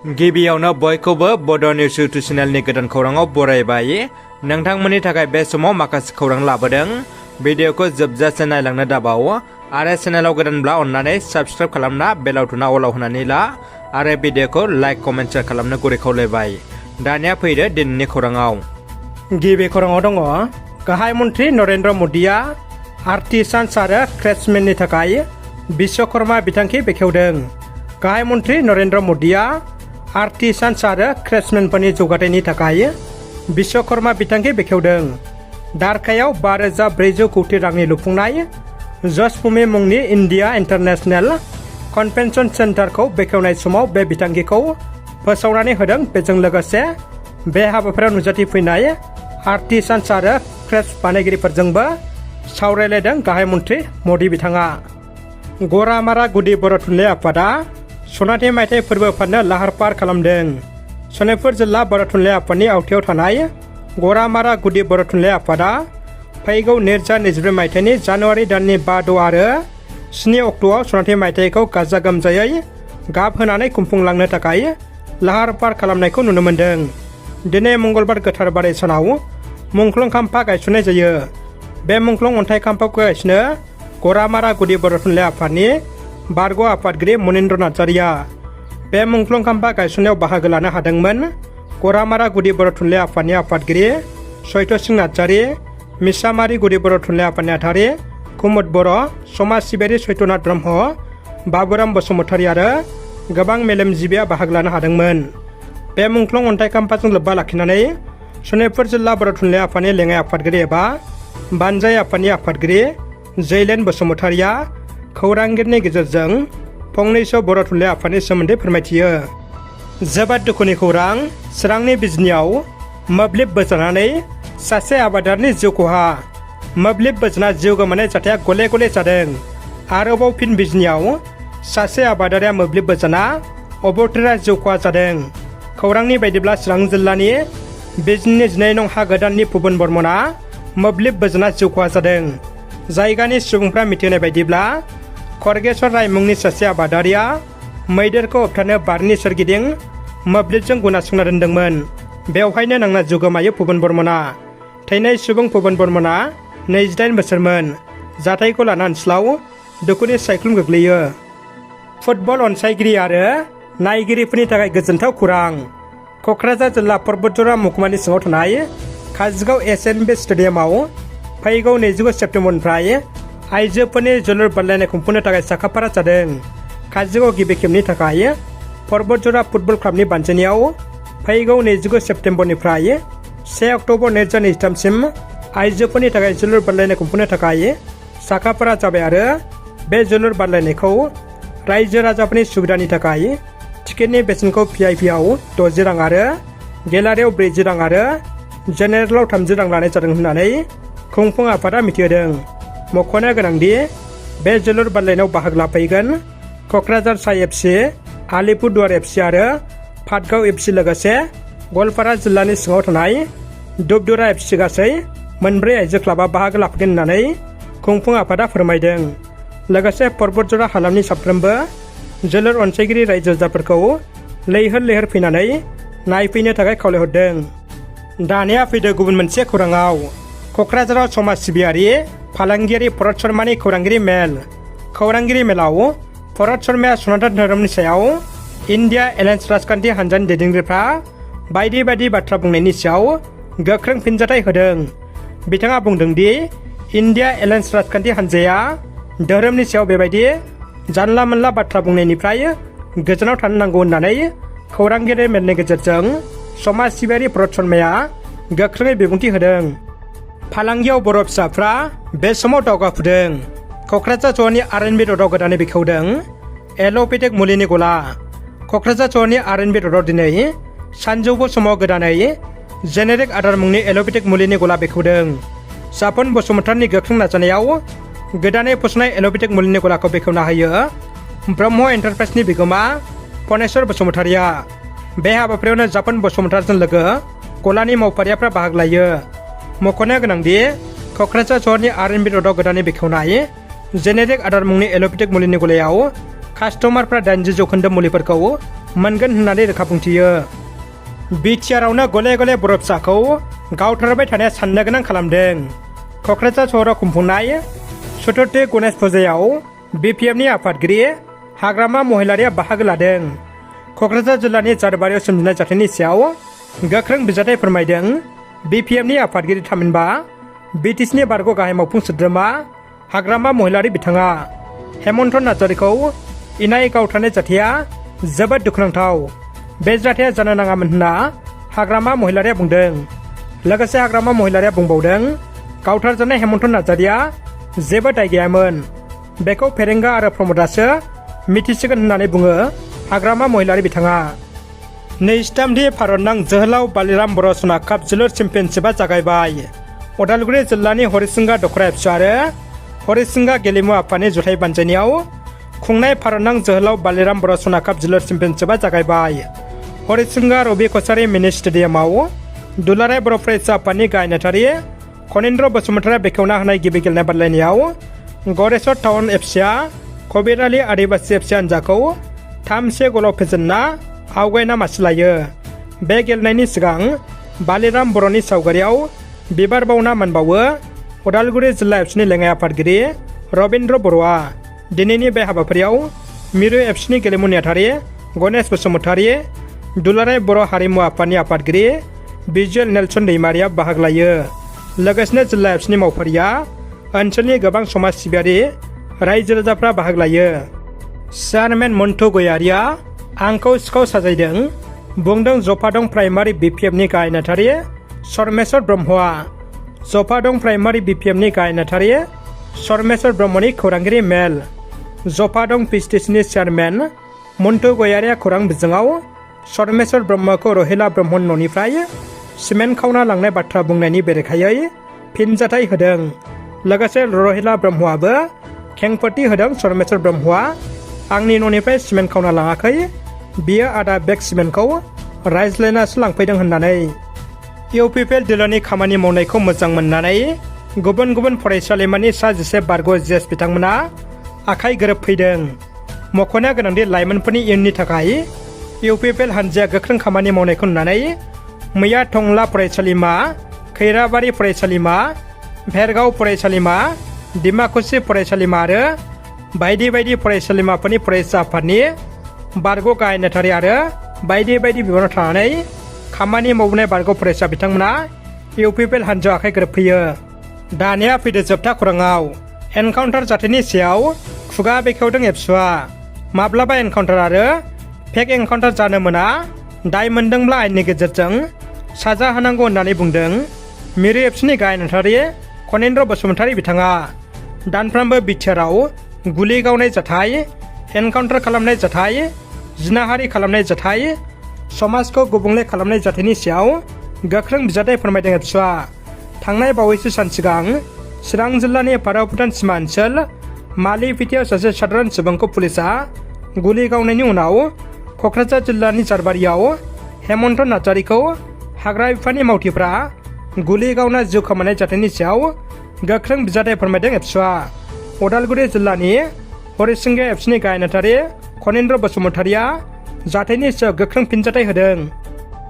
गिबियावनो बयखौबो बड' निउस इउटुब चेनेलनि गोदान खौराङाव बरायबाय। नोंथांमोननि थाखाय बे समाव माखासे खौरां लाबोदों। भिडिअखौ जोबजासे नायलांनो दाबाव आरो चेनेलाव गोदानब्ला अन्नानै साबस्क्राइब खालामना बेल आइकनआ अलाव होनानै ला आरो भिडिअखौ लाइक कमेन्ट शेयार खालामनो गुरै खावलायबाय। दानिया फैदो दिनैनि खौराङाव। गिबि खौराङाव दङ गाहाय मन्त्रि नरेन्द्र मदिया आर्टिसान्स आरो क्राफ्टसमेननि थाखाय बिश्वकर्मा बिथांखि बेखेवदों। गाहाय मन्त्रि नरेन्द्र मदिया आर्टिसान्स आरो क्राफ्टसमेनफोरनि जौगाथायनि थाखाय बिश्वकर्मा बिथांखि बेखेवदों। दारकायाव 5,400 कौटि रांनि लुफुंनाय जसभूमि मुंनि इन्डिया इन्टारनेशनेल कन्भेन्शन सेन्टारखौ बेखेवनाय समाव बे बिथांखिखौ फोसावनानै होदों। बेजों लोगोसे बे हाबाफारियाव नुजाथिफैनाय आर्टिसान्स आरो क्राफ्ट बानायगिरिफोरजोंबो सावरायलायदों गाहाय मन्त्रि मदि बिथाङा। गरामारा गुदि बर' थुनलाइ आफादा सनाथि मायथाइ फोरबो फालिनो लाहार फाहार खालामदों। सनितपुर जिल्ला बर' थुनलाइ आफादनि आवथायाव थानाय गरामारा गुदि बर' थुनलाइ आफादा फैगौ 2022 मायथाइनि जानुवारि दाननि 5, 6 आरो 7 अक्ट'आव सनाथि मायथाइखौ गाजा गोमजायै गाब होनानै खुंफुंलांनो थाखाय लाहार फाहार खालामनायखौ नुनो मोन्दों। दिनै मंगलबार गोथार बाराय सानाव मुंख्लं खाम्फा गायसननाय जायो। बे मुंख्लं अन्थाइ खाम्फाखौ गायसनो गरामारा गुदि बर' थुनलाइ आफादनि बारग' आफादगिरि मनिन्द्र नार्जारिया। बे मुंख्लं खाम्फा गायसननायाव बाहागो लानो हादोंमोन गरामारा गुदि बर' थुनलाइ आफादनि आफादगिरि सैथ सिं नार्जारि, मिसामारि गुदि बर' थुनलाइ आफादनि नेहाथारि कुमुद बर', समाज सिबियारि सैत्यनाथ ब्रह्म, बाबुराम बसुमतारी आरो गोबां मेलेमजिबिया बाहागो लानो हादोंमोन। बे मुंख्लं अन्थाइ खाम्फाजों लोब्बा लाखिनानै सनितपुर जिल्ला बर' थुनलाइ आफादनि लेङाइ आफादगिरि एबा बानजाय आफादनि आफादगिरि जैलेन बसुमतारीया खौरांगिरिनि गेजेरजों फंनैसो बर' थुनलाइ आफादनि सोमोन्दै फोरमायथियो। जोबोद दुखुनि खौरां। चिरांनि बिजनियाव मोब्लिब बोजानानै सासे आबादारिनि जिउ खहा। मोब्लिब बोजना जिउ गोमानाय जाथाया गले गले जादों। आरोबाव फिन बिजनियाव सासे आबादारिया मोब्लिब बोजाना अबथिरा जिउ खहा जादों। खौरांनि बायदिब्ला चिरां जिल्लानि बिजनि 12 नं हा गोदाननि फुबन बर्मना मोब्लिब बोजना जिउ खहा जादों। जायगानि सुबुंफ्रा मिथिहोनाय बायदिब्ला खरगेश्वर राय मुंनि सासे आबादारिया मैदेरखौ होबथानो बारिनि सोरगिदिं मोब्लिबजों गुना सुंना दोन्दोंमोन। बेवहायनो नांना जिउ गोमायो फुबन बर्मना। थैनाय सुबुं फुबन बर्मना 28 बोसोरमोन। जाथायखौ लाना ओनसोलाव दुखुनि सायख्लुम गोग्लैयो। फुटबल अनसायगिरि आरो नायगिरिफोरनि थाखाय गोजोनथाव खौरां। क'क्राझार जिल्ला पर्बतजरा महकुमानि सिङाव थानाय काजलगाव SNB स्टेडियामाव फैगौ 29 सेप्तेम्बरनिफ्राय आइजोफोरनि जोलुर बादायलायनाय खुंफुंनो थाखाय साखाफारा जादों। काजलगाव गिबि खेबनि थाखाय पर्बतजरा फुटबल क्लाबनि बानजायनायाव फैगौ 29 सेप्तेम्बरनिफ्राय 1 अक्ट'बर 2023 सिम आइजोफोरनि थाखाय जोलुर बादायलायनाय खुंफुंनो थाखाय साखाफारा जाबाय आरो बे जोलुर बादायलायनायखौ रायजो राजाफोरनि सुबिदानि थाखाय टिकेटनि बेसेनखौ VIPआव 60 रां आरो गेलारियाव 40 रां आरो जेनेरेलाव 30 रां लानाय जादों होननानै खुंफुं आफादा मिथिहोदों। मख'नो गोनांदि बे जोलुर बादायलायनायाव बाहागो लाफैगोन क'क्राझार साइ FC, आलिपुरदुवार FC आरो पाटगाव FC लोगोसे गवालपारा जिल्लानि सिङाव थानाय दुबदुरा FC गासै 4 आइजो क्लाबा बाहागो लाफैगोन होननानै खुंफुं आफादा फोरमायदों। लोगोसे पर्बतजरा हालामनि साफ्रोमबो जोलुर अनसायगिरि रायजो राजाफोरखौ लैहोर लैहोर फैनानै नायफैनो थाखाय खावलायहरदों। दानिया फैदो गुबुन मोनसे खौराङाव। क'क्राझाराव समाज सिबियारि फालांगियारि भरत शर्मानि खौरांगिरि मेल। खौरांगिरि मेलाव भरत शर्माया सनातन धोरोमनि सायाव इन्डिया एलायन्स राजखान्थि हान्जानि दैदेनगिरिफ्रा बायदि बायदि बाथ्रा बुंनायनि सायाव गोख्रों फिनजाथाय होदों। बिथाङा बुंदों दि इन्डिया एलायन्स राजखान्थि हान्जाया धोरोमनि सायाव बेबायदि जानला मोनला बाथ्रा बुंनायनिफ्राय गोजानाव थानो नांगौ होननानै खौरांगिरि मेलनि गेजेरजों समाज सिबियारि भरत शर्माया गोख्रोङै बिबुंथि होदों। फालांगियाव बर' फिसाफ्रा बे समाव दावगाफुदों। क'क्राझार सहरनि RNB र'डआव गोदानै बेखेवदों एल'पेथिक मुलिनि गला। क'क्राझार सहरनि RNB र'डआव दिनै सानजौफु समाव गोदानै जेनेरिक आदार मुंनि एल'पेथिक मुलिनि गला बेखेवदों। जापन बसुमतारीनि गोख्रों नाजानायाव गोदानै फसंनाय एल'पेथिक मुलिनि गलाखौ बेखेवना होयो ब्रह्म एन्टारप्राइजनि बिगोमा फनेश्वर बसुमतारीया। बे हाबाफारियावनो जापन बसुमतारीजों लोगो गलानि मावफारियाफ्रा बाहागो लायो। मख'नो गोनांदि क'क्राझार सहरनि RNB र'डआव गोदानै बेखेवनाय जेनेरिक आदार मुंनि एल'पेथिक मुलिनि गलायाव कास्टमारफ्रा 80% मुलिफोरखौ मोनगोन होननानै रोखा बुंथियो। बिटिआरआवनो गले गले बर' फिसाखौ गावथारबाय थानाया साननो गोनां खालामदों। क'क्राझार सहराव खुंफुंनाय चतुर्थी गणेश फुजायाव बिपिएफनि आफादगिरि हाग्रामा महिलारिया बाहागो लादों। क'क्राझार जिल्लानि जारबारियाव सोमजिनाय जाथायनि सायाव गोख्रों बिजाथाइ फोरमायदों बिपिएफनि आफादगिरि थामहिनबा बिटिसिनि बारग' गाहाय मावफुं सोद्रोमा हाग्रामा महिलारि बिथाङा। हेमन्त नार्जारिखौ इनाय गावथारनाय जाथाया जोबोद दुखुनांथाव। बे जाथाया जानो नाङामोन होनना हाग्रामा महिलारिया बुंदों। लोगोसे हाग्रामा महिलारिया बुंबावदों गावथारजानाय हेमन्त नार्जारिया जेबो दाय गैयामोन। बेखौ फेरेंगा आरो प्रमदासो मिथिसिगोन होननानै बुङो हाग्रामा महिलारि बिथाङा। 23थि भारतनां जोहोलाव बालिराम बर' सना काप जोलुर चेम्पियनशिपआ जागायबाय। उदालगुरि जिल्लानि हरिसिंगा दखरा एबसु आरो हरिसिंगा गेलेमु आफादनि जुथाइ बानजायनायाव खुंनाय भारतनां जोहोलाव बालिराम बर' सना काप जोलुर चेम्पियनशिपआ जागायबाय। हरिसिंगा रबि कछारी मिनि स्टेडियामाव दुलाराय बर' फरायसा आफादनि गाहाय नेहाथारि खनीन्द्र बसुमतारिया बेखेवना होनाय गिबि गेलेनाय बादायलायनायाव गरेस्वर टाउन एफसिआ कबिरालि आदिबासी एफसि हानजाखौ 3-1 गलाव फेजेनना आवगायना मासि लायो। बे गेलेनायनि सिगां बालिराम बर'नि सावगारियाव बिबार बावना मोनबावो उदालगुरि जिल्ला एफसिनि लेङाइ आफादगिरि रबिन्द्र बर'आ। दिनैनि बे हाबाफारियाव मिरु एफसिनि गेलेमु नेहाथारि गणेश बसुमतारी, दुलाराय बर' हारिमु आफादनि आफादगिरि बिजुएल नेलसन दैमारिया बाहागो लायो। लोगोसेनो जिल्ला एफसिनि मावफारिया ओनसोलनि गोबां समाज सिबियारि रायजो राजाफ्रा बाहागो लायो। चेयारमेन मन्टु गयारिया आंखौ सिखाव साजायदों बुंदों जफादं प्राइमारि बिपिएफनि गाहाय नेहाथारि सरमेश्वर ब्रह्मआ। जफादं प्राइमारि बिपिएफनि गाहाय नेहाथारि सरमेश्वर ब्रह्मनि खौरांगिरि मेल। जफादं पिएचटिसिनि चेयारमेन मन्टु गयारिया खौरां बिजोङाव सरमेश्वर ब्रह्मखौ रहिला ब्रह्मनि न'निफ्राय सिमेन्ट खावना लांनाय बाथ्रा बुंनायनि बेरेखायै फिनजाथाइ होदों। लोगोसे रहिला ब्रह्मआबो खेंफोरथि होदों सरमेश्वर ब्रह्मआ आंनि न'निफ्राय सिमेन्ट खावना लाङाखै, बियो आधा बेग सिमेन्टखौ रायज्लायनासो लांफैदों होननानै। इउपिपिएल दोलोनि खामानि मावनायखौ मोजां मोननानै गुबुन गुबुन फरायसालिमानि सा 11 बारग' जेएस बिथांमोना आखाइ गोरोबफैदों। मख'नो गोनांदि लाइमोनफोरनि इयुननि थाखाय इउपिपिएल हानजाया गोख्रों खामानि मावनायखौ नुनानै मैया टंला फरायसालिमा, खैराबारि फरायसालिमा, भेरगाव फरायसालिमा, डिमाकुसि फरायसालिमा आरो बायदि बायदि फरायसालिमाफोरनि फरायसा आफादनि बारग' गाहाय नेहाथारि आरो बायदि बायदि बिबानाव थानानै खामानि मावबोनाय बारग' फरायसा बिथांमोना इउपिपिएल हानजायाव आखाइ गोरोबफैयो। दानिया फैदो जोबथा खौराङाव। एनकाउन्टार जाथायनि सायाव खुगा बेखेवदों एबसुआ। माब्लाबा एनकाउन्टार आरो फेक एनकाउन्टार जानो मोना, दाय मोनदोंब्ला आयेननि गेजेरजों साजा होनांगौ होननानै बुंदों मिरु एबसुनि गाहाय नेहाथारि खनीन्द्र बसुमतारी बिथाङा। दानफ्रोमबो बिटिआरआव गुलि गावनाय जाथाय, एनकाउन्टार खालामनाय जाथाय, जिनाहारि खालामनाय जाथाय, समाजखौ गुबुंले खालामनाय जाथायनि सायाव गोख्रों बिजाथाइ फोरमायदों एबसुआ। थांनाय बावैसो सान सिगां चिरां जिल्लानि भारत भुटान सिमा ओनसोल मालिपिटियाव सासे साधारन सुबुंखौ पुलिसआ गुलि गावनायनि उनाव क'क्राझार जिल्लानि जारबारियाव हेमन्त नार्जारिखौ हाग्रा बिफाननि मावथिफ्रा गुलि गावना जिउ खोमानाय जाथायनि सायाव गोख्रों बिजाथाइ फोरमायदों एबसुआ। उदालगुरि जिल्लानि हरिसिंगा एफसिनि गाहाय नेहाथारि खनीन्द्र बसुमतारिया जाथायनि सायाव गोख्रों फिनजाथाइ होदों।